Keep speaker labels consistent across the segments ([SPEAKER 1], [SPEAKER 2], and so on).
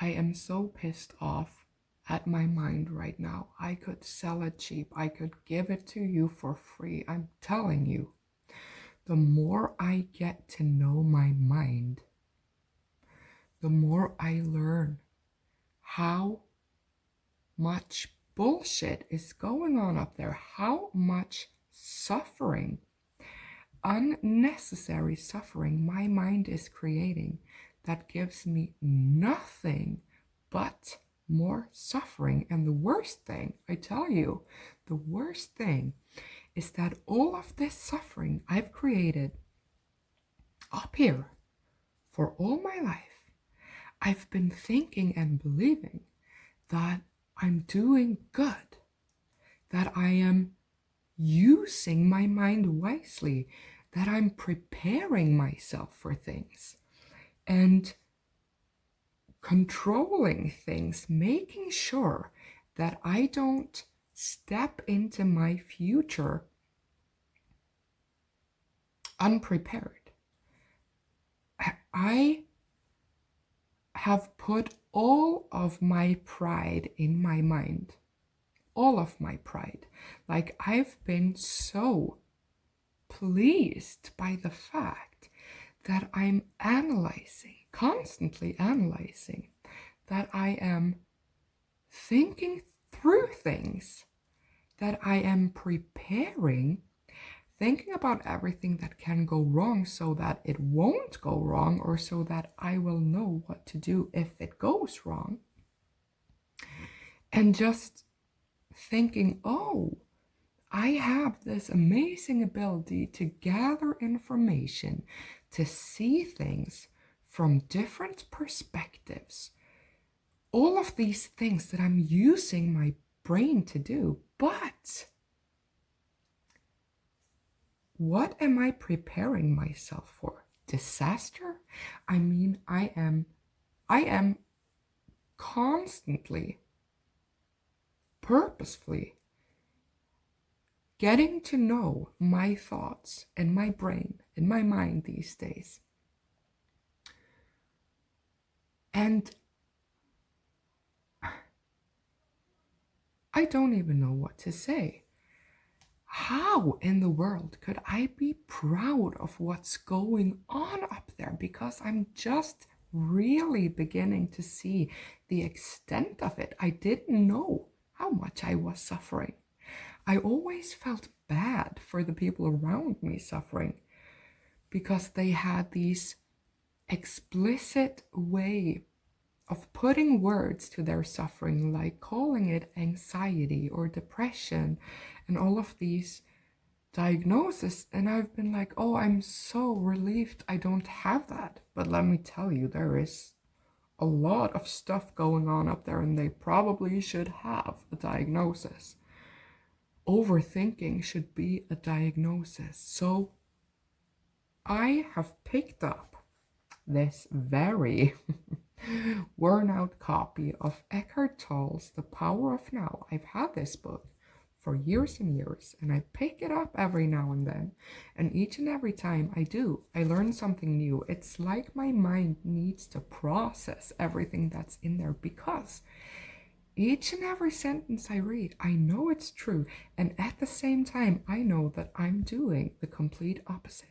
[SPEAKER 1] I am so pissed off at my mind right now. I could sell it cheap. I could give it to you for free. I'm telling you, the more I get to know my mind, the more I learn how much bullshit is going on up there, how much suffering, unnecessary suffering my mind is creating that gives me nothing but more suffering. And the worst thing, I tell you, the worst thing is that all of this suffering I've created up here for all my life, I've been thinking and believing that I'm doing good, that I am using my mind wisely, that I'm preparing myself for things and controlling things, making sure that I don't step into my future unprepared. I have put all of my pride in my mind, all of my pride. Like, I've been so pleased by the fact that I'm analyzing, constantly analyzing, that I am thinking through things, that I am preparing, thinking about everything that can go wrong so that it won't go wrong, or so that I will know what to do if it goes wrong. And just thinking, oh, I have this amazing ability to gather information, to see things from different perspectives. All of these things that I'm using my brain to do. But what am I preparing myself for? Disaster? I mean, I am constantly, purposefully getting to know my thoughts and my brain and my mind these days. And I don't even know what to say. How in the world could I be proud of what's going on up there? Because I'm just really beginning to see the extent of it. I didn't know how much I was suffering. I always felt bad for the people around me suffering because they had these explicit way of putting words to their suffering, like calling it anxiety or depression and all of these diagnoses. And I've been like, oh, I'm so relieved I don't have that. But let me tell you, there is a lot of stuff going on up there, and they probably should have a diagnosis. Overthinking should be a diagnosis. So I have picked up this very worn out copy of Eckhart Tolle's The Power of Now. I've had this book for years and years, and I pick it up every now and then, and each and every time I do, I learn something new. It's like my mind needs to process everything that's in there, because each and every sentence I read, I know it's true, and at the same time, I know that I'm doing the complete opposite.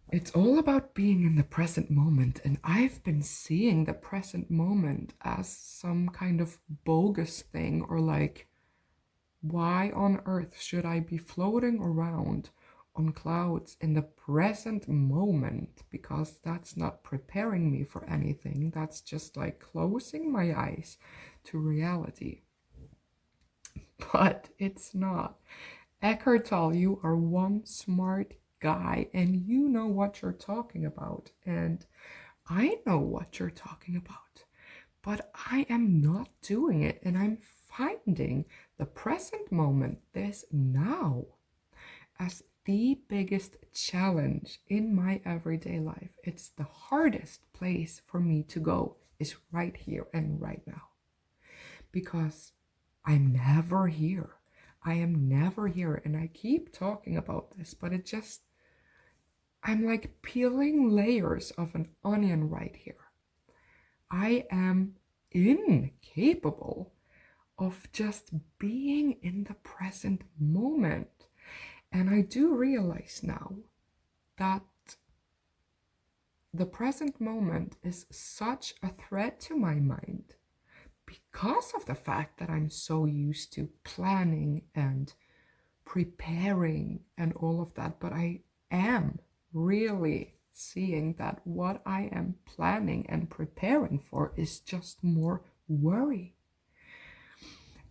[SPEAKER 1] It's all about being in the present moment, and I've been seeing the present moment as some kind of bogus thing, or like, why on earth should I be floating around on clouds in the present moment? Because that's not preparing me for anything. That's just like closing my eyes to reality. But it's not. Eckhart Tolle, you are one smart guy, and you know what you're talking about, and I know what you're talking about, but I am not doing it, and I'm finding the present moment, this now, as the biggest challenge in my everyday life. It's the hardest place for me to go, is right here and right now, because I'm never here. I am never here, and I keep talking about this, but it just, I'm like peeling layers of an onion right here. I am incapable of just being in the present moment. And I do realize now that the present moment is such a threat to my mind because of the fact that I'm so used to planning and preparing and all of that. But I am really seeing that what I am planning and preparing for is just more worry.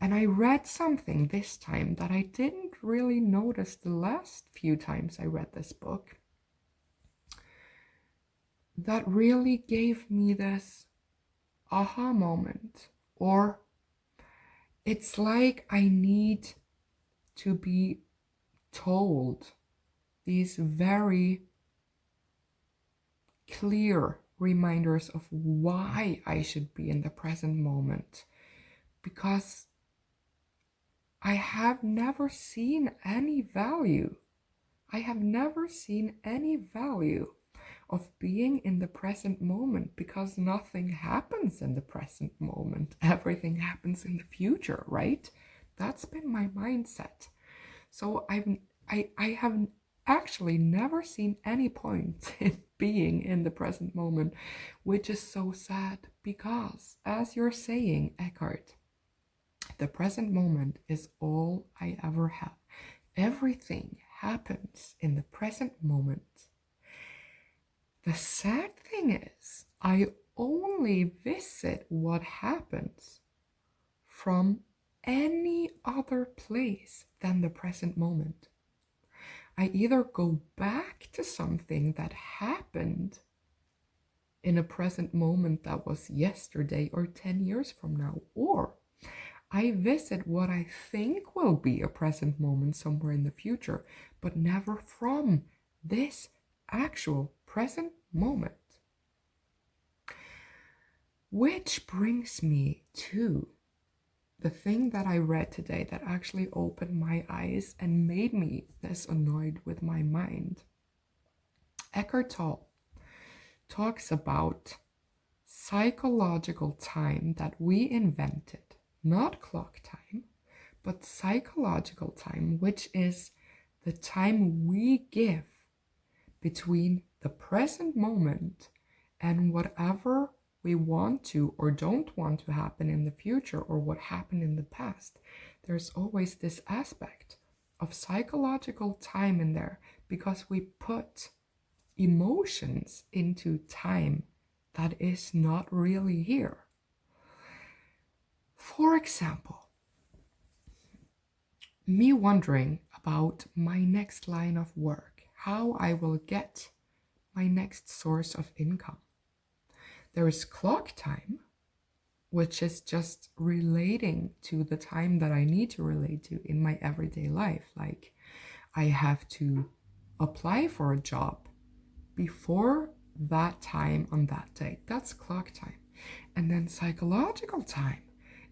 [SPEAKER 1] And I read something this time that I didn't really notice the last few times I read this book, that really gave me this aha moment. Or it's like I need to be told these very clear reminders of why I should be in the present moment, because I have never seen any value. I have never seen any value of being in the present moment, because nothing happens in the present moment. Everything happens in the future, right? That's been my mindset. So I have actually never seen any point in being in the present moment, which is so sad, because as you're saying, Eckhart, the present moment is all I ever have. Everything happens in the present moment. The sad thing is, I only visit what happens from any other place than the present moment. I either go back to something that happened in a present moment that was yesterday or 10 years from now, or I visit what I think will be a present moment somewhere in the future, but never from this actual present moment. Which brings me to the thing that I read today that actually opened my eyes and made me this annoyed with my mind. Eckhart Tolle talks about psychological time that we invented, not clock time, but psychological time, which is the time we give between the present moment and whatever we want to or don't want to happen in the future, or what happened in the past. There's always this aspect of psychological time in there, because we put emotions into time that is not really here. For example, me wondering about my next line of work, how I will get my next source of income. There is clock time, which is just relating to the time that I need to relate to in my everyday life. Like, I have to apply for a job before that time on that day. That's clock time. And then psychological time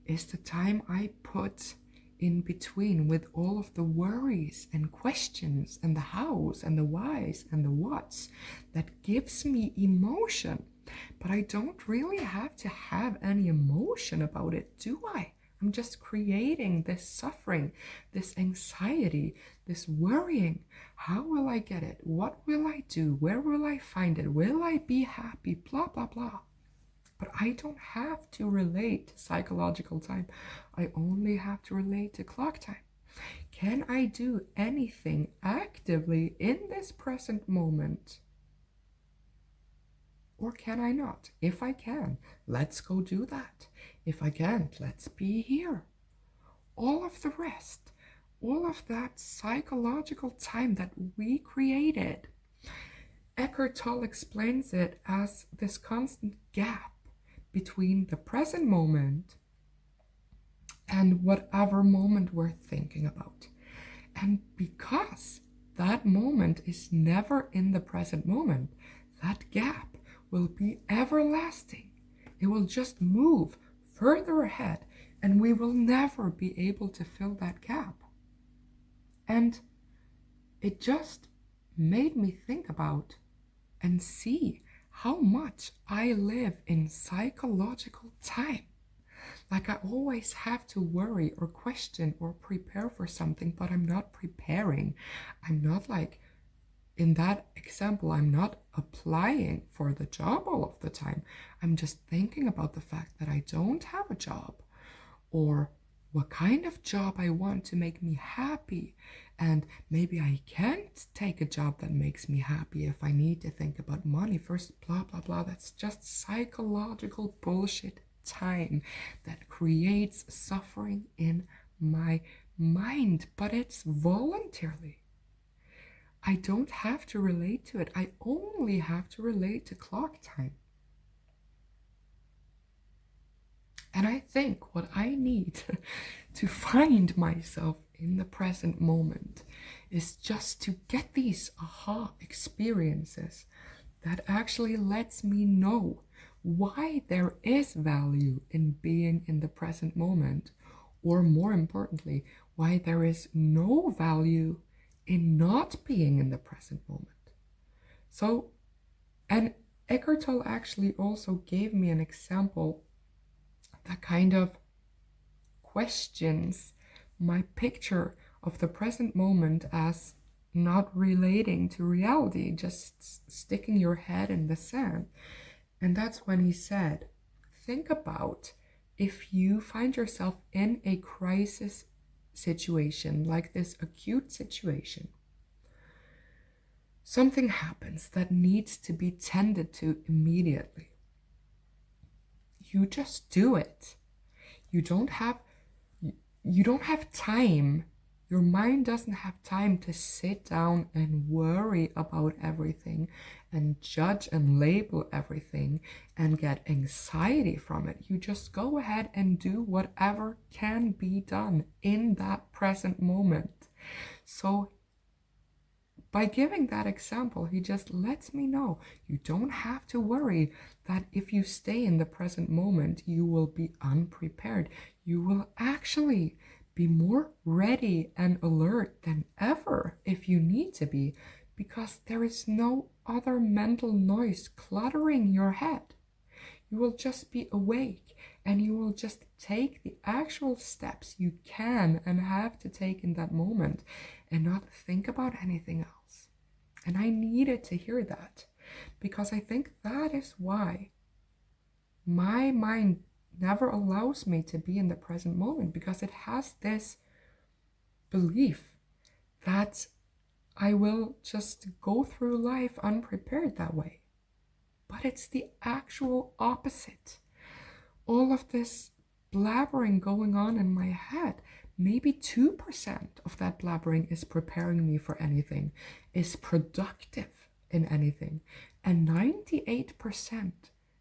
[SPEAKER 1] is the time I put in between with all of the worries and questions and the hows and the whys and the whats that gives me emotion. But I don't really have to have any emotion about it, do I? I'm just creating this suffering, this anxiety, this worrying. How will I get it? What will I do? Where will I find it? Will I be happy? Blah, blah, blah. But I don't have to relate to psychological time. I only have to relate to clock time. Can I do anything actively in this present moment? Or can I not? If I can, let's go do that. If I can't, let's be here. All of the rest, all of that psychological time that we created. Eckhart Tolle explains it as this constant gap between the present moment and whatever moment we're thinking about. And because that moment is never in the present moment, that gap will be everlasting. It will just move further ahead, and we will never be able to fill that gap. And it just made me think about and see how much I live in psychological time. Like I always have to worry or question or prepare for something, but I'm not preparing. I'm not like, in that example, I'm not applying for the job all of the time. I'm just thinking about the fact that I don't have a job, or what kind of job I want to make me happy. And maybe I can't take a job that makes me happy if I need to think about money first, blah, blah, blah. That's just psychological bullshit time that creates suffering in my mind, but it's voluntarily. I don't have to relate to it. I only have to relate to clock time. And I think what I need to find myself in the present moment is just to get these aha experiences that actually lets me know why there is value in being in the present moment, or more importantly, why there is no value in not being in the present moment. So, and Eckhart Tolle actually also gave me an example that kind of questions my picture of the present moment as not relating to reality, just sticking your head in the sand. And that's when he said, think about if you find yourself in a crisis situation, like this acute situation. Something happens that needs to be tended to immediately. You just do it. You don't have time. Your mind doesn't have time to sit down and worry about everything and judge and label everything and get anxiety from it. You just go ahead and do whatever can be done in that present moment. So by giving that example, he just lets me know you don't have to worry that if you stay in the present moment, you will be unprepared. You will actually be more ready and alert than ever if you need to be, because there is no other mental noise cluttering your head. You will just be awake, and you will just take the actual steps you can and have to take in that moment and not think about anything else. And I needed to hear that, because I think that is why my mind never allows me to be in the present moment, because it has this belief that I will just go through life unprepared that way. But it's the actual opposite. All of this blabbering going on in my head, maybe 2% of that blabbering is preparing me for anything, is productive in anything, and 98%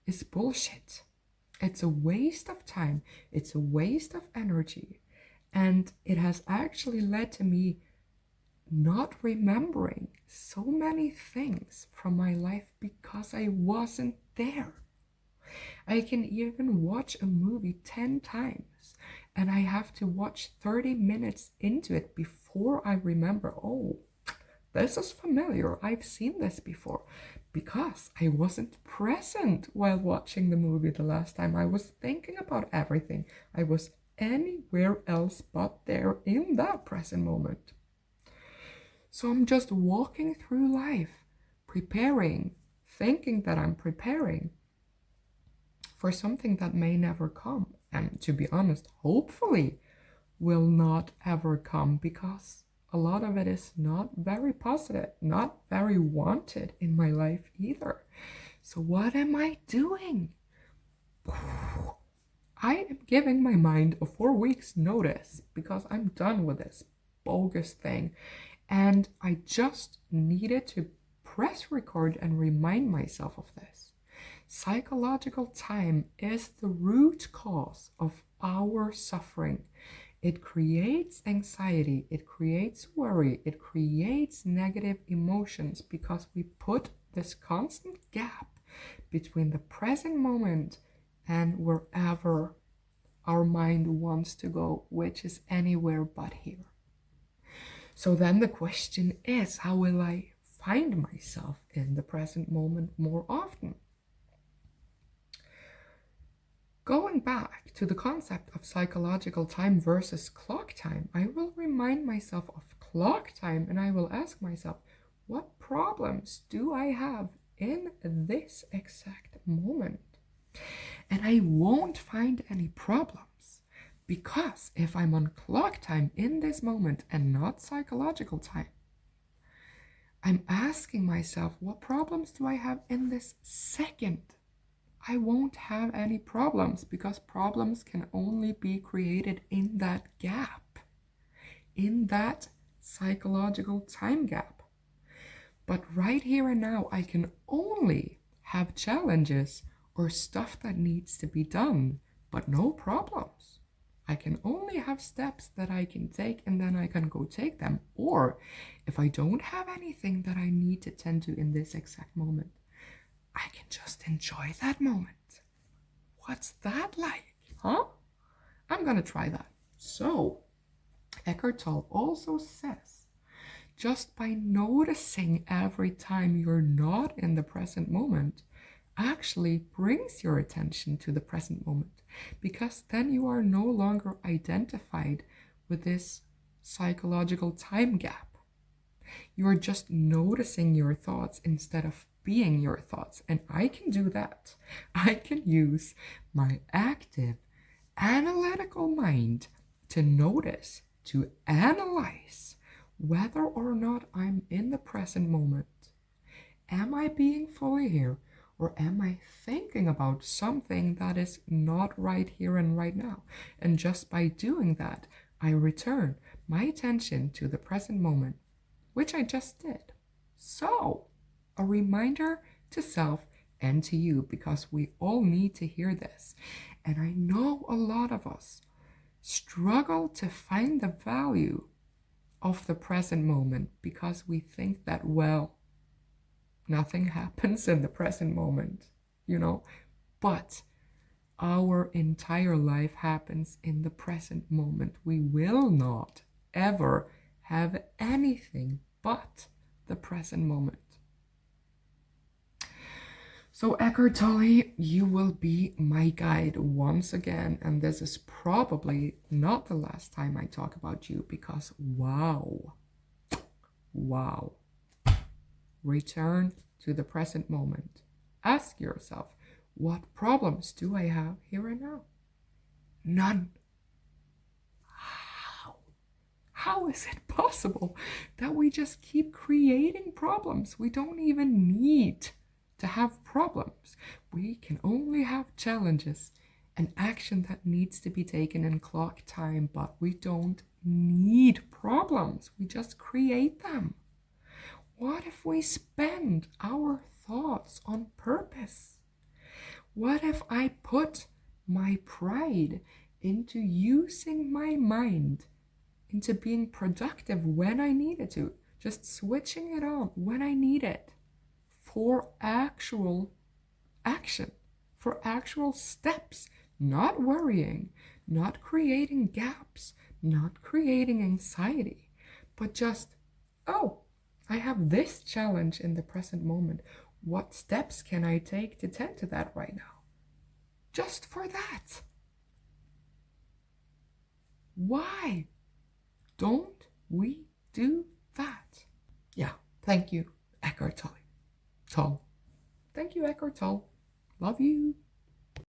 [SPEAKER 1] is bullshit. It's a waste of time, it's a waste of energy, and it has actually led to me not remembering so many things from my life because I wasn't there. I can even watch a movie 10 times and I have to watch 30 minutes into it before I remember, oh, this is familiar, I've seen this before, because I wasn't present while watching the movie the last time. I was thinking about everything. I was anywhere else but there in that present moment. So I'm just walking through life, preparing, thinking that I'm preparing for something that may never come. And to be honest, hopefully will not ever come, because a lot of it is not very positive, not very wanted in my life either. So what am I doing? I am giving my mind a 4 weeks notice because I'm done with this bogus thing. And I just needed to press record and remind myself of this. Psychological time is the root cause of our suffering. It creates anxiety, it creates worry, it creates negative emotions because we put this constant gap between the present moment and wherever our mind wants to go, which is anywhere but here. So then the question is, how will I find myself in the present moment more often? Going back to the concept of psychological time versus clock time, I will remind myself of clock time and I will ask myself, what problems do I have in this exact moment? And I won't find any problems because if I'm on clock time in this moment and not psychological time, I'm asking myself, what problems do I have in this second? I won't have any problems because problems can only be created in that gap, in that psychological time gap. But right here and now, I can only have challenges or stuff that needs to be done, but no problems. I can only have steps that I can take and then I can go take them. Or if I don't have anything that I need to tend to in this exact moment, I can just enjoy that moment. What's that like? Huh? I'm gonna try that. So, Eckhart Tolle also says, just by noticing every time you're not in the present moment actually brings your attention to the present moment, because then you are no longer identified with this psychological time gap. You're just noticing your thoughts instead of being your thoughts. And I can do that. I can use my active, analytical mind to notice, to analyze whether or not I'm in the present moment. Am I being fully here? Or am I thinking about something that is not right here and right now? And just by doing that, I return my attention to the present moment, which I just did. So, a reminder to self and to you, because we all need to hear this. And I know a lot of us struggle to find the value of the present moment because we think that, well, nothing happens in the present moment, but our entire life happens in the present moment. We will not ever have anything but the present moment. So Eckhart Tolle, you will be my guide once again, and this is probably not the last time I talk about you, because wow. Return to the present moment. Ask yourself, what problems do I have here and now? None. How is it possible that we just keep creating problems? We don't even need to have problems. We can only have challenges and action that needs to be taken in clock time, but we don't need problems. We just create them. What if we spend our thoughts on purpose? What if I put my pride into using my mind, into being productive when I needed to, just switching it on when I need it for actual action, for actual steps, not worrying, not creating gaps, not creating anxiety, but just, oh, I have this challenge in the present moment. What steps can I take to tend to that right now? Just for that. Why don't we do that? Yeah, thank you, Eckhart Tolle. Thank you, Eckhart Tolle. Love you.